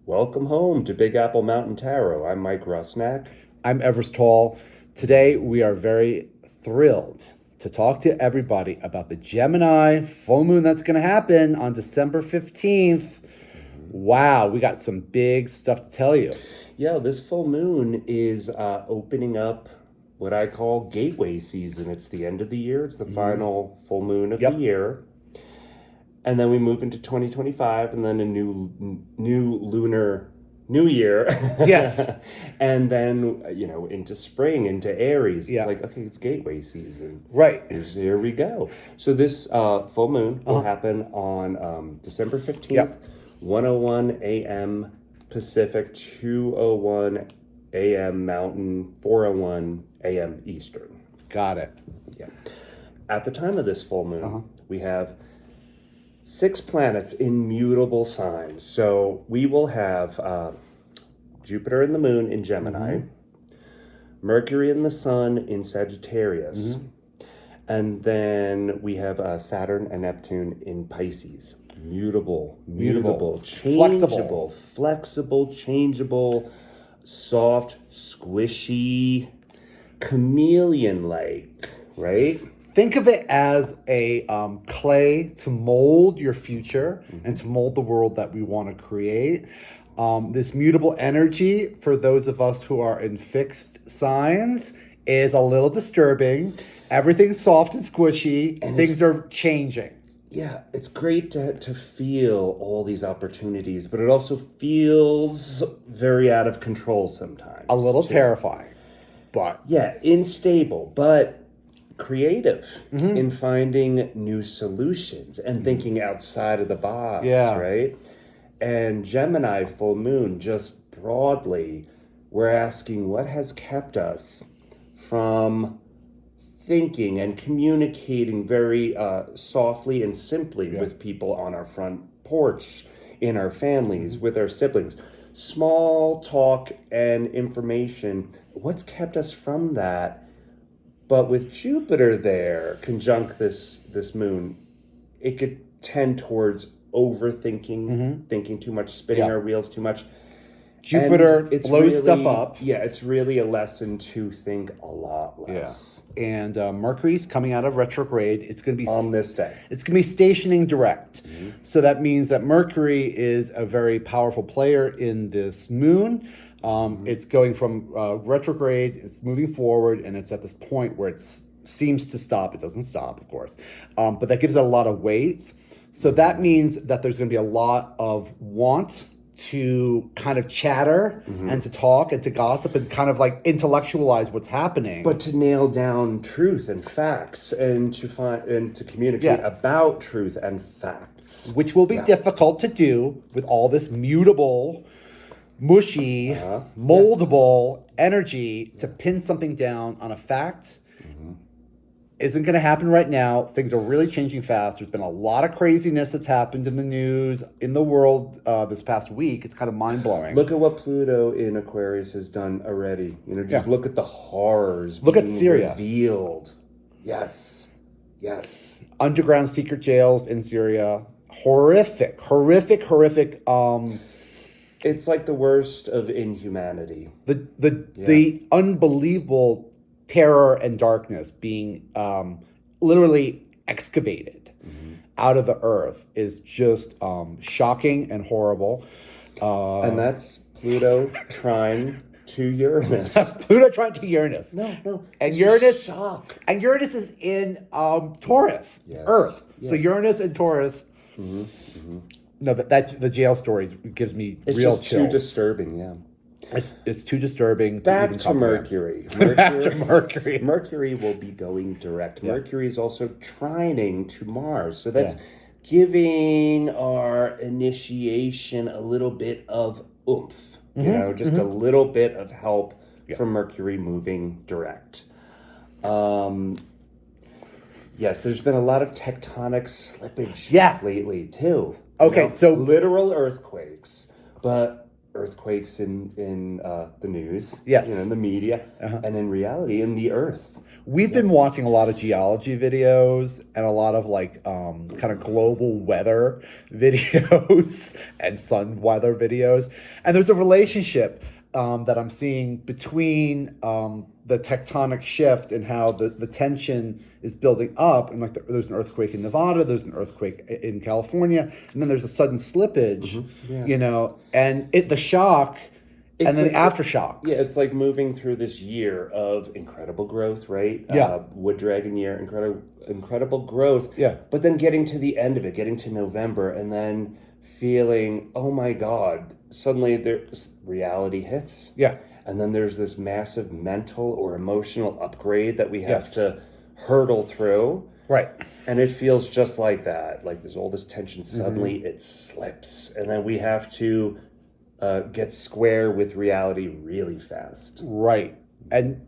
Welcome home to Big Apple Mountain Tarot. I'm Mike Rusnak. I'm Everest Tall. Today we are very thrilled to talk to everybody about the Gemini full moon that's going to happen on December 15th. Wow, we got some big stuff to tell you. Yeah, this full moon is opening up what I call gateway season. It's the end of the year. It's the final full moon of the year. And then we move into 2025 and then a new lunar new year. Yes. And then, into spring, into Aries. Yeah. It's like, okay, it's gateway season. Right. Here we go. So this full moon will happen on December 15th, 1:01 a.m. Pacific, 2:01 a.m. Mountain, 4:01 a.m. Eastern. Got it. Yeah. At the time of this full moon, we have 6 planets in mutable signs. So we will have Jupiter and the moon in Gemini, Mercury and the sun in Sagittarius, and then we have Saturn and Neptune in Pisces. Mutable, changeable, flexible, changeable, soft, squishy, chameleon-like, right? Think of it as a clay to mold your future and to mold the world that we want to create. This mutable energy, for those of us who are in fixed signs, is a little disturbing. Everything's soft and squishy, and things are changing. Yeah, it's great to feel all these opportunities, but it also feels very out of control sometimes. A little terrifying, but... Yeah, unstable, but creative in finding new solutions and thinking outside of the box, right? And Gemini full moon, just broadly, we're asking what has kept us from thinking and communicating very softly and simply with people on our front porch, in our families, with our siblings. Small talk and information. What's kept us from that? But with Jupiter there, conjunct this moon, it could tend towards overthinking, thinking too much, spinning our wheels too much. Jupiter blows stuff up. Yeah, it's really a lesson to think a lot less. Yeah. And Mercury's coming out of retrograde. It's going to be on this day. It's going to be stationing direct. So that means that Mercury is a very powerful player in this moon. It's going from retrograde, it's moving forward, and it's at this point where it seems to stop. It doesn't stop, of course. But that gives it a lot of weight. So that means that there's going to be a lot of want to kind of chatter and to talk and to gossip and kind of like intellectualize what's happening. But to nail down truth and facts and to find and to communicate about truth and facts. Which will be difficult to do with all this mutable, mushy, moldable energy to pin something down on a fact. Isn't going to happen right now. Things are really changing fast. There's been a lot of craziness that's happened in the news, in the world this past week. It's kind of mind-blowing. Look at what Pluto in Aquarius has done already. Just look at the horrors look being at Syria. Revealed. Yes. Underground secret jails in Syria. Horrific. It's like the worst of inhumanity. The unbelievable terror and darkness being literally excavated out of the earth is just shocking and horrible. And that's Pluto trine to Uranus. Pluto trine to Uranus. No. And Uranus, shock. And Uranus is in Taurus, Earth. Yeah. So Uranus and Taurus. No, that the jail stories gives me it's real just chills. Too disturbing, yeah. It's too disturbing. Back to to Mercury. Back to Mercury. Mercury will be going direct. Yeah. Mercury is also trining to Mars. So that's giving our initiation a little bit of oomph. Just a little bit of help from Mercury moving direct. Yes, there's been a lot of tectonic slippage lately, too. Okay, so... literal earthquakes, but earthquakes in the news, Yes. in the media, and in reality, in the earth. We've been watching a lot of geology videos and a lot of kind of global weather videos and sun weather videos. And there's a relationship that I'm seeing between the tectonic shift and how the tension is building up. And there's an earthquake in Nevada, there's an earthquake in California, and then there's a sudden slippage, and the shock. And then the aftershocks. Yeah, it's like moving through this year of incredible growth, right? Yeah. Wood Dragon year, incredible growth. Yeah. But then getting to the end of it, getting to November, and then feeling, oh my God, suddenly reality hits. Yeah. And then there's this massive mental or emotional upgrade that we have to hurdle through. Right. And it feels just like that. Like there's all this tension, suddenly it slips. And then we have to get square with reality really fast. Right. And,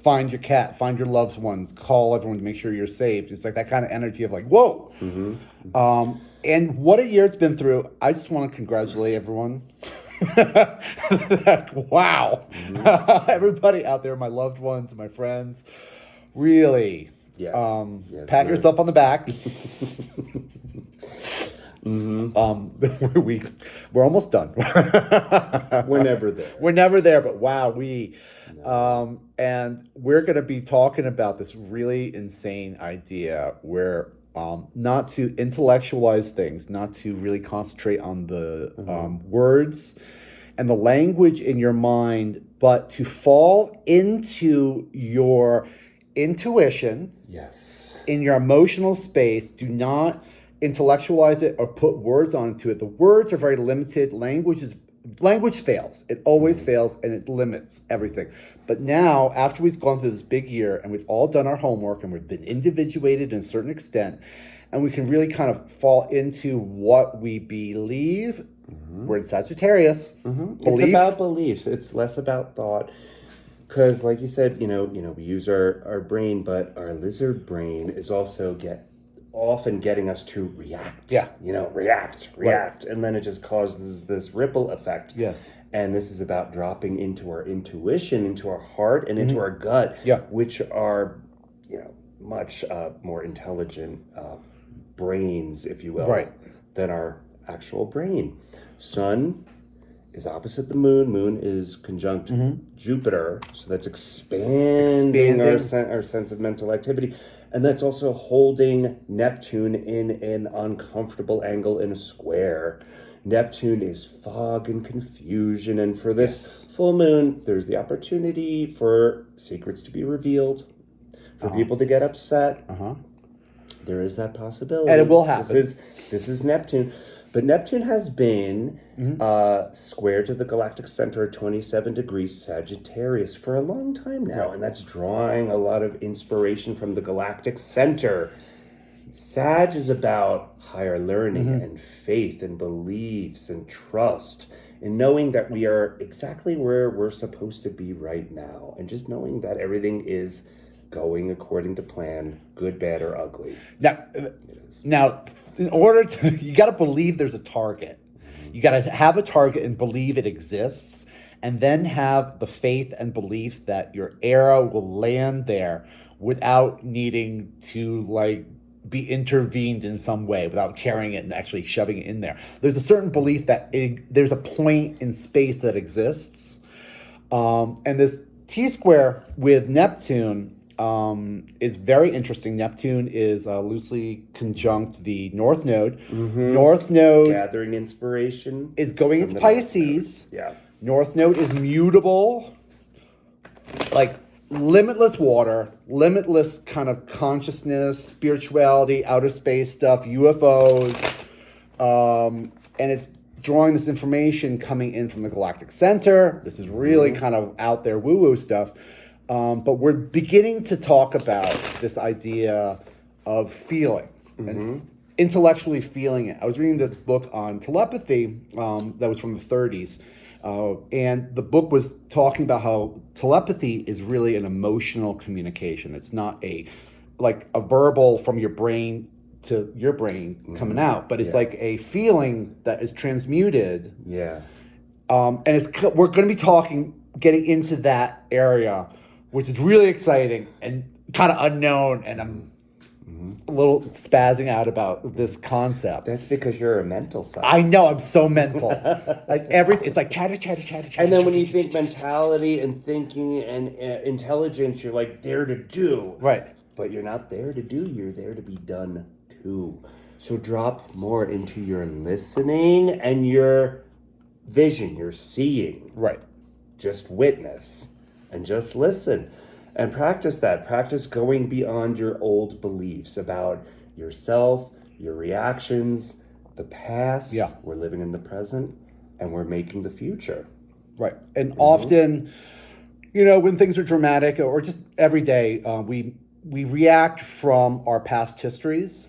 find your cat, find your loved ones, call everyone to make sure you're safe. It's like that kind of energy of whoa. And what a year it's been through. I just want to congratulate everyone. Wow. Everybody out there, my loved ones, my friends, really. Yes. Pat yourself on the back. We're almost done. We're never there. We're never there, but wow, and we're going to be talking about this really insane idea where not to intellectualize things, not to really concentrate on the words and the language in your mind, but to fall into your intuition. Yes. In your emotional space. Do not intellectualize it or put words onto it. The words are very limited. Language fails. It always fails, and it limits everything. But now, after we've gone through this big year and we've all done our homework and we've been individuated to a certain extent, and we can really kind of fall into what we believe. We're in Sagittarius. It's about beliefs. It's less about thought. Because, like you said, we use our brain, but our lizard brain is also often getting us to react. Yeah. React. Right. And then it just causes this ripple effect. Yes. And this is about dropping into our intuition, into our heart, and into our gut, which are, much more intelligent brains, if you will, than our actual brain. Sun is opposite the moon. Moon is conjunct Jupiter. So that's expanding our sense of mental activity. And that's also holding Neptune in an uncomfortable angle in a square. Neptune is fog and confusion. And for this full moon, there's the opportunity for secrets to be revealed, for people to get upset. There is that possibility. And it will happen. This is Neptune. But Neptune has been square to the galactic center at 27 degrees Sagittarius for a long time now. And that's drawing a lot of inspiration from the galactic center. Sag is about higher learning and faith and beliefs and trust and knowing that we are exactly where we're supposed to be right now. And just knowing that everything is going according to plan, good, bad, or ugly. Now, in order to, you got to believe there's a target. You got to have a target and believe it exists, and then have the faith and belief that your era will land there without needing to be intervened in some way, without carrying it and actually shoving it in there. There's a certain belief that there's a point in space that exists, and this T-square with Neptune is very interesting. Neptune is loosely conjunct the North Node. North Node gathering inspiration is going into Pisces. Yeah. North Node is mutable, limitless water, limitless kind of consciousness, spirituality, outer space stuff, UFOs, and it's drawing this information coming in from the galactic center. This is really kind of out there woo-woo stuff. But we're beginning to talk about this idea of feeling and intellectually feeling it. I was reading this book on telepathy that was from the 30s. And the book was talking about how telepathy is really an emotional communication. It's not a verbal from your brain to your brain coming out, but it's like a feeling that is transmuted We're going to be getting into that area, which is really exciting and kind of unknown, and I'm a little spazzing out about this concept. That's because you're a mental side. I know, I'm so mental. Like everything, it's like chatter. And then when you think mentality and thinking and intelligence, you're like there to do. Right. But you're not there to do, you're there to be done to. So drop more into your listening and your vision, your seeing. Right. Just witness and just listen. And practice that. Practice going beyond your old beliefs about yourself, your reactions, the past. Yeah. We're living in the present and we're making the future. Right. And often, when things are dramatic or just every day, we react from our past histories.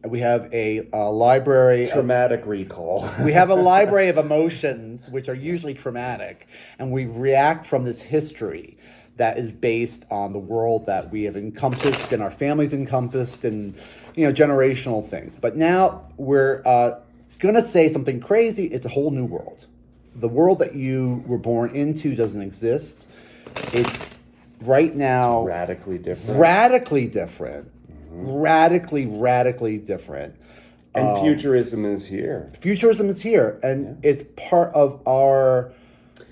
We have a library. Traumatic recall. We have a library of emotions, which are usually traumatic. And we react from this history that is based on the world that we have encompassed and our families encompassed and, generational things. But now we're going to say something crazy. It's a whole new world. The world that you were born into doesn't exist. It's right now radically different. Radically different. Radically different. And futurism is here. Futurism is here. And it's part of our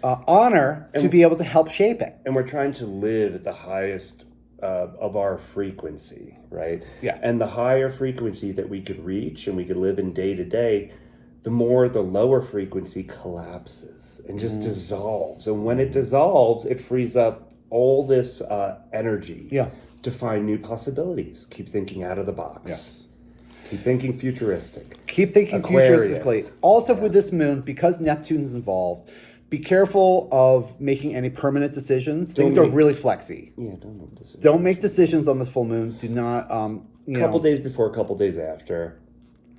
honor to be able to help shape it. And we're trying to live at the highest of our frequency, right? Yeah. And the higher frequency that we could reach and we could live in day to day, the more the lower frequency collapses and just dissolves. And when it dissolves, it frees up all this energy to find new possibilities. Keep thinking out of the box. Yes. Keep thinking futuristic. Keep thinking futuristically. Also with this moon, because Neptune's involved, be careful of making any permanent decisions. Things are really flexy. Yeah, don't make decisions. Don't make decisions on this full moon. Do not, couple days before, a couple days after.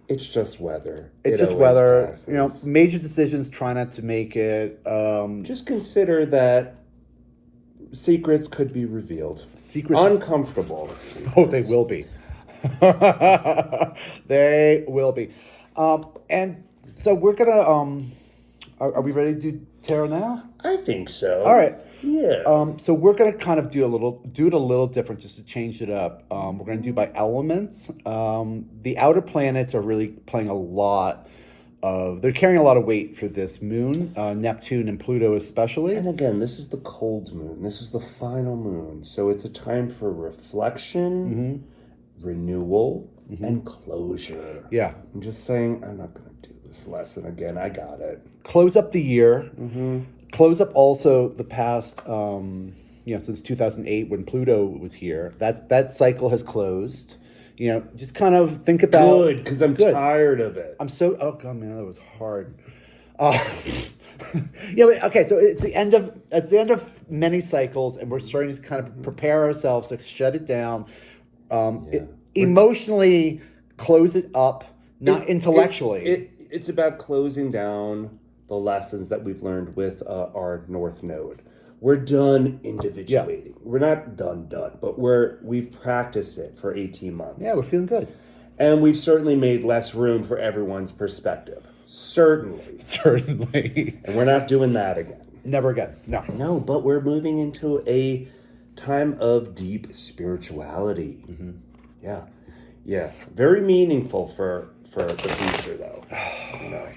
It's just weather. It's just weather. Passes. Major decisions, try not to make it. Just consider that secrets could be revealed. Secrets. Uncomfortable. Secrets. Oh, they will be. They will be. And so we're going to... Are we ready to do tarot now? I think so. All right. Yeah. So we're going to kind of do it a little different just to change it up. We're going to do by elements. The outer planets are really playing they're carrying a lot of weight for this moon, Neptune and Pluto especially. And again, this is the cold moon. This is the final moon. So it's a time for reflection, renewal, and closure. Yeah. I'm just saying, I'm not going to do this lesson again. I got it. Close up the year. Close up also the past, since 2008 when Pluto was here. That cycle has closed. Just kind of think about... Good, because I'm tired of it. Oh, God, man, that was hard. Okay, so it's the end of many cycles, and we're starting to kind of prepare ourselves to shut it down. Emotionally close it up, not intellectually. It's about closing down the lessons that we've learned with our North Node. We're done individuating. Yeah. We're not done, but we've practiced it for 18 months. Yeah, we're feeling good. And we've certainly made less room for everyone's perspective. Certainly. And we're not doing that again. Never again. No, but we're moving into a time of deep spirituality. Yeah. Very meaningful for the future, though.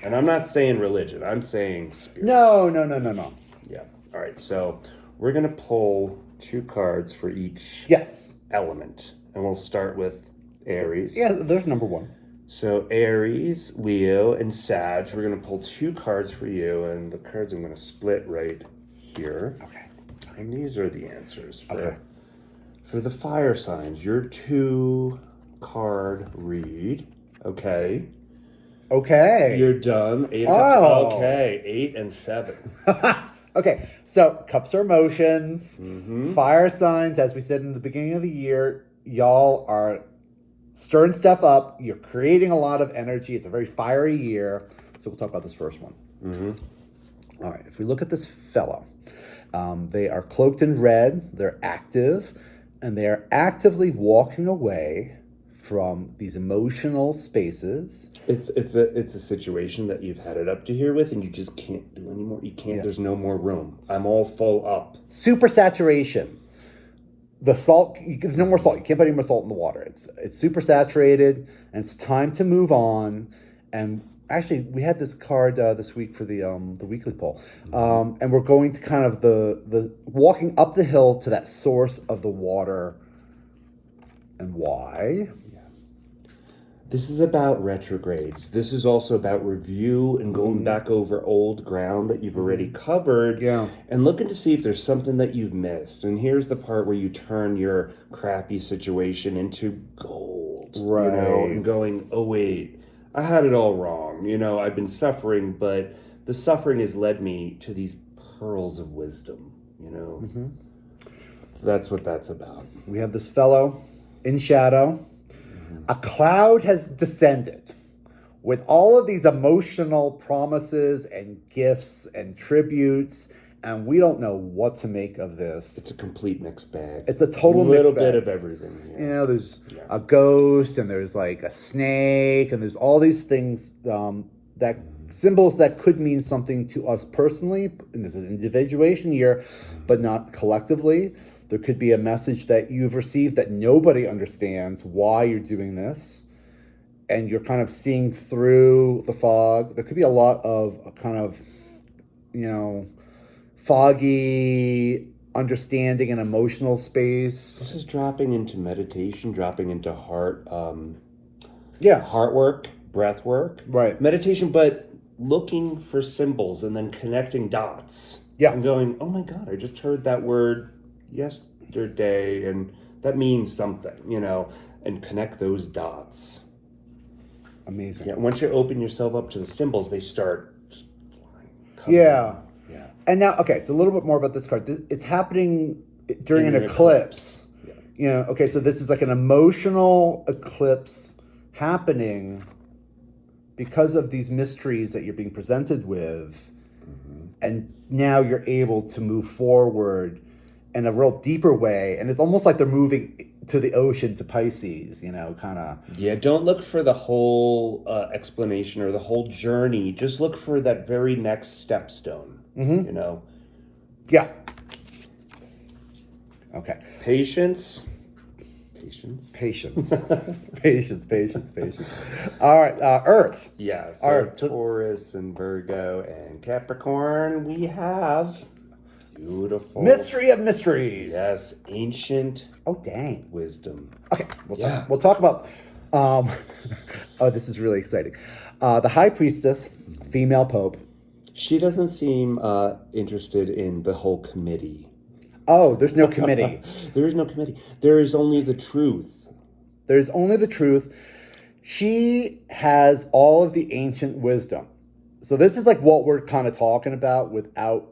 And I'm not saying religion. I'm saying spirit. No. Yeah. All right. So we're going to pull 2 cards for each element. And we'll start with Aries. Yeah, there's number 1. So Aries, Leo, and Sag. We're going to pull 2 cards for you. And the cards I'm going to split right here. Okay. And these are the answers for the fire signs. Your 2 card read. Okay. You're done. 8 Okay. 8 and 7. Okay. So cups are emotions. Fire signs, as we said in the beginning of the year, y'all are stirring stuff up. You're creating a lot of energy. It's a very fiery year. So we'll talk about this first one. All right. If we look at this fellow, they are cloaked in red. They're active. And they are actively walking away from these emotional spaces. It's a situation that you've had it up to here with, and you just can't do anymore. You can't. There's no more room. I'm all full up. Super saturation. The salt. There's no more salt. You can't put any more salt in the water. It's super saturated, and it's time to move on. And actually, we had this card this week for the weekly poll, and we're going to kind of the walking up the hill to that source of the water, and why. This is about retrogrades. This is also about review and going back over old ground that you've already covered. Yeah. And looking to see if there's something that you've missed. And here's the part where you turn your crappy situation into gold. Right. And going, oh, wait, I had it all wrong. I've been suffering, but the suffering has led me to these pearls of wisdom, So that's what that's about. We have this fellow in shadow. A cloud has descended with all of these emotional promises and gifts and tributes, and we don't know what to make of this. It's a complete mixed bag. It's a total mixed bag. A little bit of everything. Yeah. There's a ghost, and there's like a snake, and there's all these things that symbols that could mean something to us personally, and this is individuation year, but not collectively. There could be a message that you've received that nobody understands why you're doing this, and you're kind of seeing through the fog. There could be a lot of a kind of, foggy understanding and emotional space. This is dropping into meditation, dropping into heart work, breath work. Right. Meditation, but looking for symbols and then connecting dots. Yeah. And going, oh my God, I just heard that word yesterday, and that means something, and connect those dots. Amazing. Yeah, once you open yourself up to the symbols, they start just flying. Yeah. And now, okay, so a little bit more about this card. It's happening during an eclipse. Yeah. Okay, so this is like an emotional eclipse happening because of these mysteries that you're being presented with. And now you're able to move forward in a real deeper way, and it's almost like they're moving to the ocean, to Pisces, kind of. Yeah, don't look for the whole explanation or the whole journey. Just look for that very next stepstone, Yeah. Okay. Patience. Patience. All right, Earth. Yeah, so Taurus and Virgo and Capricorn, we have... Beautiful. Mystery of mysteries. Yes, ancient. Oh, dang. Wisdom. Okay, we'll talk about. This is really exciting. The High Priestess, female pope. She doesn't seem interested in the whole committee. Oh, there's no committee. There is no committee. There is only the truth. There's only the truth. She has all of the ancient wisdom. So this is like what we're kind of talking about without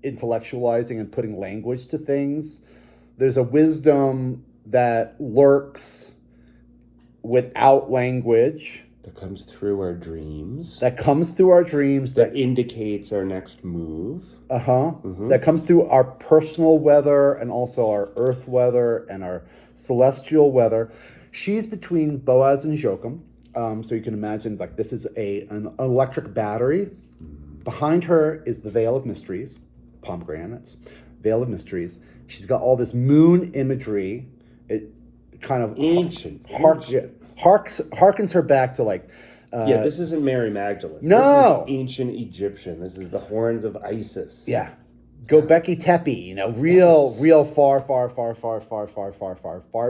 intellectualizing and putting language to things. There's a wisdom that lurks without language. That comes through our dreams. That indicates our next move. That comes through our personal weather and also our earth weather and our celestial weather. She's between Boaz and Joachim. So you can imagine like this is an electric battery. Behind her is the Veil of Mysteries. Pomegranates, Veil of Mysteries. She's got all this moon imagery. It kind of ancient. Harkens her back to like. This isn't Mary Magdalene. No, this is ancient Egyptian. This is the horns of Isis. Yeah, Göbekli Tepe. Real far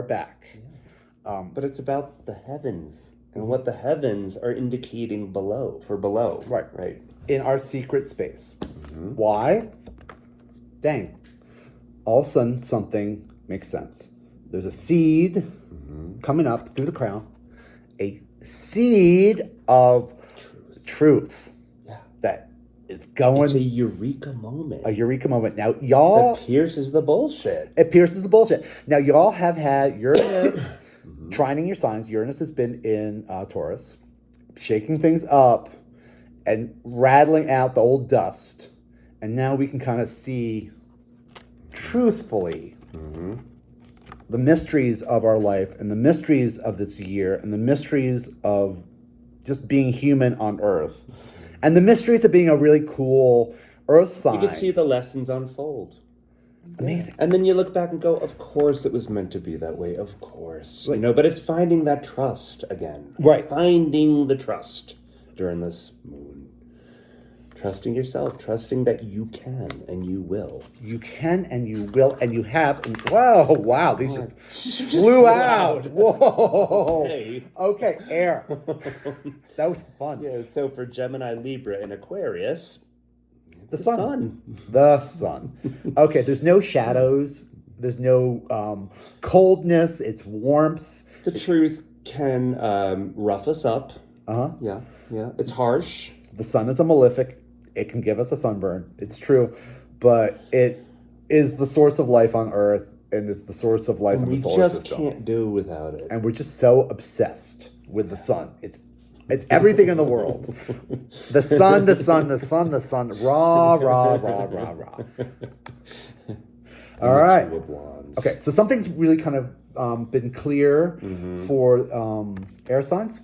back. Yeah. But it's about the heavens and what the heavens are indicating below. Right. In our secret space. Why? Dang. All of a sudden, something makes sense. There's a seed coming up through the crown. A seed of truth. Yeah. That is going... It's a eureka moment. Now, y'all... That pierces the bullshit. Now, y'all have had Uranus trining your signs. Uranus has been in Taurus, shaking things up and rattling out the old dust. And now we can kind of see truthfully the mysteries of our life and the mysteries of this year and the mysteries of just being human on Earth and the mysteries of being a really cool Earth sign. You can see the lessons unfold. Amazing. And then you look back and go, of course it was meant to be that way. Of course. Right. But it's finding that trust again. Right. Finding the trust during this moon. Trusting yourself. Trusting that you can and you will. You can and you will and you have. And wow. These just flew out. Whoa. Okay, air. That was fun. Yeah, so for Gemini, Libra, and Aquarius... The sun. The sun. Okay, there's no shadows. There's no coldness. It's warmth. The truth can rough us up. Uh-huh. Yeah. It's harsh. The sun is a malefic. It can give us a sunburn. It's true. But it is the source of life on Earth, and it's the source of life in the solar system. We just can't do without it. And we're just so obsessed with the sun. It's everything in the world. The sun, the sun, the sun, the sun. Rah, rah, rah, rah, rah. All right. Okay, so something's really kind of been clear for air signs.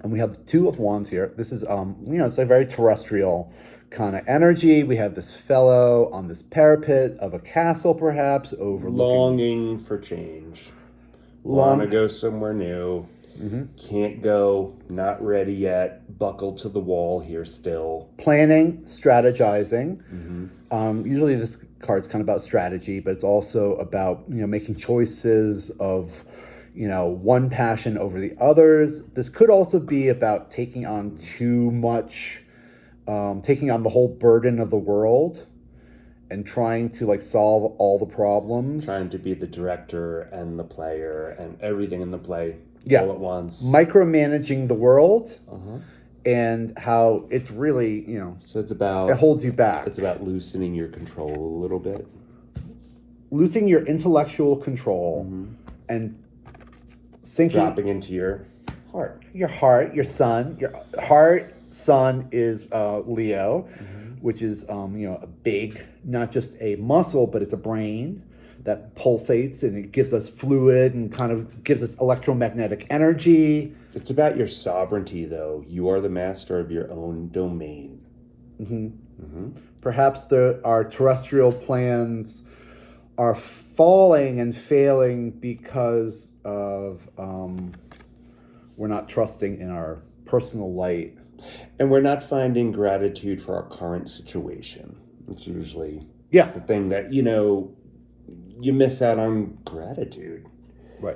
And we have the Two of Wands here. This is, it's a very terrestrial kind of energy. We have this fellow on this parapet of a castle, perhaps, overlooking... Longing for change. Want to go somewhere new. Can't go, not ready yet, buckle to the wall here still. Planning, strategizing. Usually this card's kind of about strategy, but it's also about, making choices of, one passion over the others. This could also be about taking on too much, taking on the whole burden of the world and trying to solve all the problems. Trying to be the director and the player and everything in the play. Yeah. All at once. Micromanaging the world and how it's really, So it's about... It holds you back. It's about loosening your control a little bit. Losing your intellectual control and sinking... Dropping into your heart. Your heart, your sun. Your heart, sun is Leo, which is, a big, not just a muscle, but it's a brain that pulsates and it gives us fluid and kind of gives us electromagnetic energy. It's about your sovereignty, though. You are the master of your own domain. Perhaps our terrestrial plans are falling and failing because of we're not trusting in our personal light. And we're not finding gratitude for our current situation. It's usually the thing that, you miss out on gratitude. Right.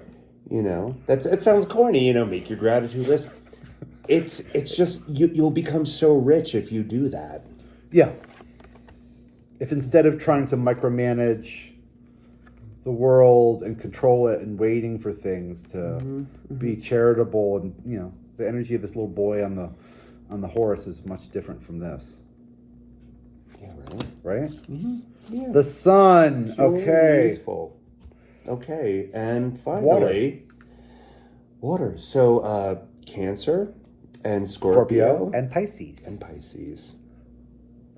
It sounds corny, make your gratitude list. It's just, you'll become so rich if you do that. Yeah. If instead of trying to micromanage the world and control it and waiting for things to be charitable and, the energy of this little boy on the horse is much different from this. Yeah, right? Yeah. The sun. Pure Okay. Youthful. Okay, and finally, water. So, Cancer and Scorpio and Pisces.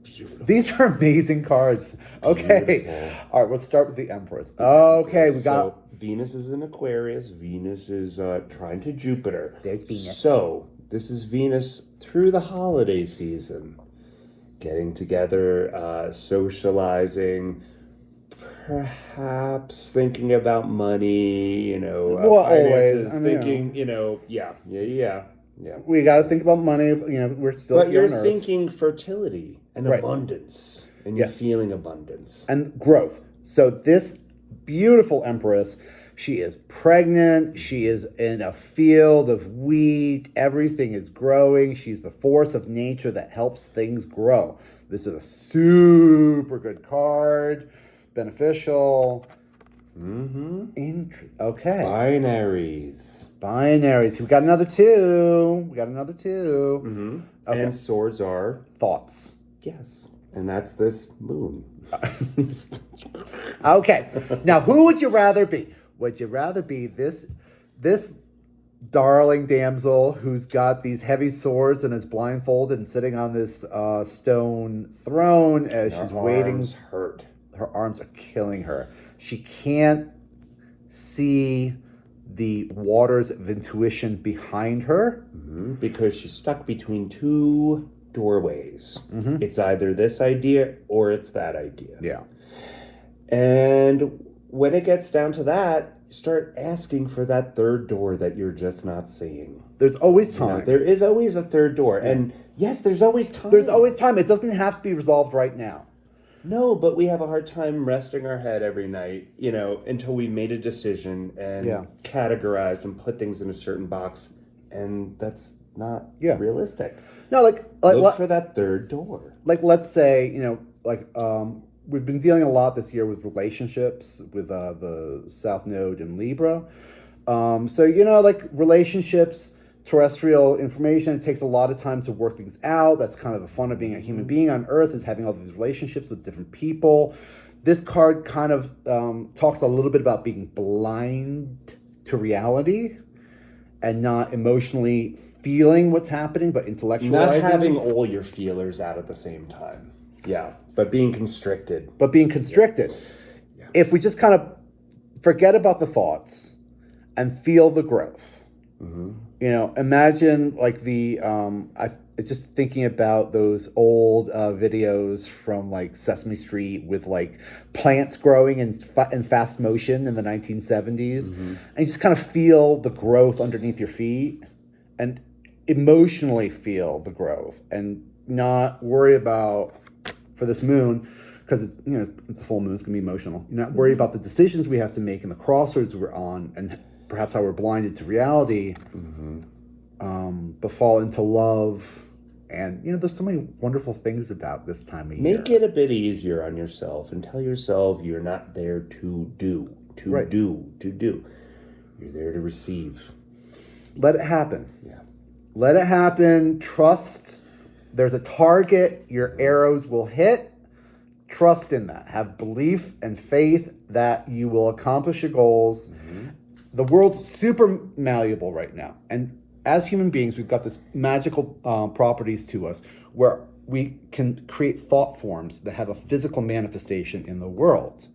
Beautiful. These are amazing cards. Okay. Beautiful. All right, let's start with the Empress. Okay, we got... So, Venus is in Aquarius. Venus is trying to Jupiter. There's Venus. So, this is Venus through the holiday season. Getting together, socializing, perhaps thinking about money, finances, always. thinking, yeah. We got to think about money. We're still But here you're on Earth. thinking fertility and Right. abundance, and you're feeling abundance. And growth. So this beautiful Empress, she is pregnant. She is in a field of wheat. Everything is growing. She's the force of nature that helps things grow. This is a super good card. Beneficial. Okay. Binaries. We got another two. Okay. And swords are Thoughts. yes. And that's this moon. Okay. Now, who would you rather be? Would you rather be this darling damsel who's got these heavy swords and is blindfolded and sitting on this stone throne as she's waiting? Hurt. Her arms are killing her. She can't see the waters of intuition behind her. Because she's stuck between two doorways. It's either this idea or it's that idea. Yeah. And when it gets down to that, start asking for that third door that you're just not seeing. There's always time. There is always a third door. Yeah. And yes, there's always time. There's always time. It doesn't have to be resolved right now. No, but we have a hard time resting our head every night, until we made a decision and categorized and put things in a certain box. And that's not realistic. No, look for that third door. Like, let's say, we've been dealing a lot this year with relationships with the South Node in Libra. Relationships, terrestrial information, it takes a lot of time to work things out. That's kind of the fun of being a human being on Earth, is having all these relationships with different people. This card kind of talks a little bit about being blind to reality and not emotionally feeling what's happening, but intellectualizing. Not having all your feelers out at the same time. Yeah, but being constricted. Yeah. If we just kind of forget about the thoughts and feel the growth. Imagine like just thinking about those old videos from like Sesame Street with like plants growing in fast motion in the 1970s. And you just kind of feel the growth underneath your feet and emotionally feel the growth and not worry about, for this moon, because it's a full moon, it's going to be emotional. You're not worried about the decisions we have to make and the crossroads we're on and perhaps how we're blinded to reality, but fall into love. And, there's so many wonderful things about this time of year. Make it a bit easier on yourself and tell yourself you're not there to do. You're there to receive. Let it happen. Yeah. Let it happen. Trust. There's a target your arrows will hit. Trust in that. Have belief and faith that you will accomplish your goals. The world's super malleable right now. And as human beings, we've got this magical properties to us where we can create thought forms that have a physical manifestation in the world.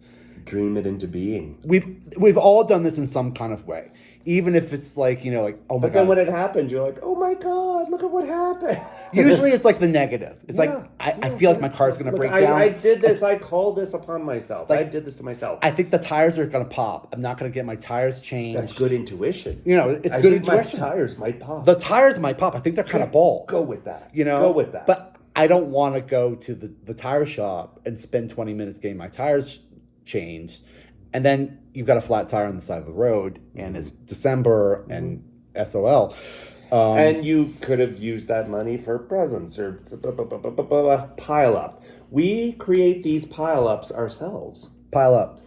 Dream it into being. We've all done this in some kind of way. Even if it's like, oh my God. But then when it happens, you're like, oh my God, look at what happened. Usually it's like the negative. It's I feel like my car's going to break down. I did this. I called this upon myself. I did this to myself. I think the tires are going to pop. I'm not going to get my tires changed. That's good intuition. It's good intuition. My tires might pop. The tires might pop. I think they're kind of bald. Go with that. Go with that. But I don't want to go to the tire shop and spend 20 minutes getting my tires changed. And then you've got a flat tire on the side of the road, and it's December and SOL. And you could have used that money for presents or pile up. We create these pile ups ourselves. Pile up.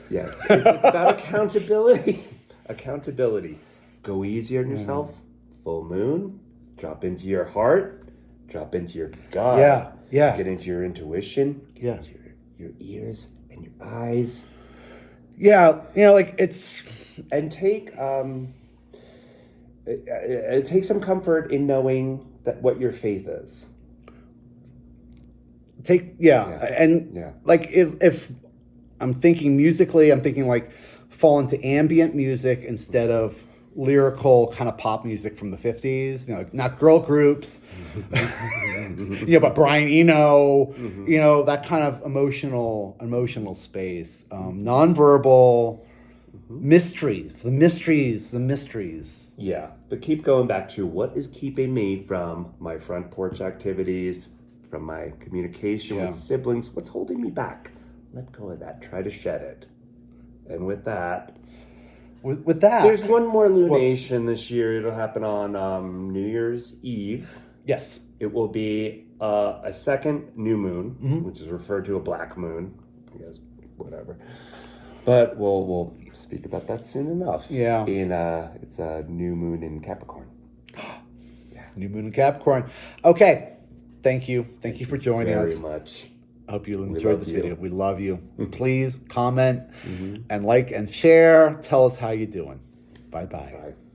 Yes. It's about accountability. Accountability. Go easy on yourself. Full moon. Drop into your heart. Drop into your gut. Yeah. Get into your intuition. Yeah. Get into your ears and your eyes. Yeah. It's... And take some comfort in knowing that what your faith is. If I'm thinking musically, I'm thinking like fall into ambient music instead of lyrical kind of pop music from the 50s, not girl groups, but Brian Eno, that kind of emotional space, nonverbal, mysteries. Yeah, but keep going back to what is keeping me from my front porch activities, from my communication with siblings. What's holding me back? Let go of that. Try to shed it. And with that, there's one more lunation this year. It'll happen on New Year's Eve. Yes. It will be a second new moon, which is referred to a black moon. I guess, whatever. But we'll speak about that soon enough. Yeah. It's a new moon in Capricorn. New moon in Capricorn. Okay. Thank you. Thank you for joining us. Very much. I hope you enjoyed this video. We love you. Please comment and like and share. Tell us how you're doing. Bye-bye. Bye.